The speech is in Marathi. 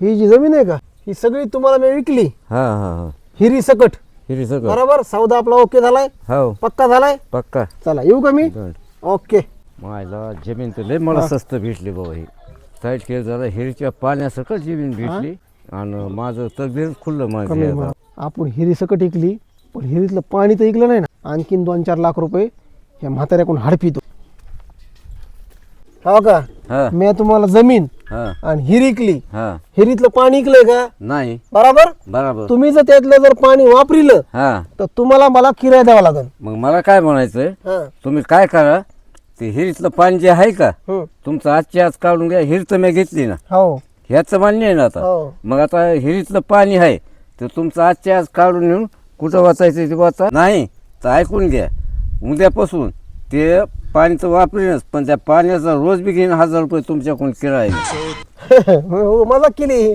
ही जी जमीन आहे का ही सगळी तुम्हाला मी विकली हा हा हा हिरी सकट हिरी सगळं बरोबर सौदा आपला ओके झालाय हो पक्का झालाय पक्का चला येऊ का मी बरं. ओके मायला जमीन तर लय मला स्वस्त भेटली बाबा ही साईड केलं जरा हिरीच्या पाण्यासकट जमीन भेटली आणि माझं तकदीर खुल्लं माझं कमी हे मग. आता. आपण हिरी सकट इकली पण हिरीतलं पाणी तर इकलं नाही ना आणखीन 2-4 लाख रुपये ह्या म्हाताऱ्याकडून हाडपितो हो का हा मी तुम्हाला जमीन हा आणि हिरी इकली हा हिरीतलं पाणी इकलंय का नाही बरोबर बरोबर तुम्ही जर त्यातलं जर पाणी वापरिलं हा तर तुम्हाला मला किराया द्यावा लागेल मग मला काय म्हणायचंय हा तुम्ही काय करा ते हिरीतलं पाणी जे आहे का हम्म. तुमचं आजची आज काढून घ्या हिर तर मी घेतली ना हो ह्याचं मान्य आहे ना आता हो मग आता हिरीतलं पाणी आहे तर तुमचं आजच्या आज काढून नेऊन कुठं वाचायचं ते वाचा नाही तर ऐकून घ्या उद्यापासून ते पाणी तर वापरेनच पण त्या पाण्याचा रोज बी घेईन 1000 रुपये तुमच्याकडून किराया हो, मजाक केली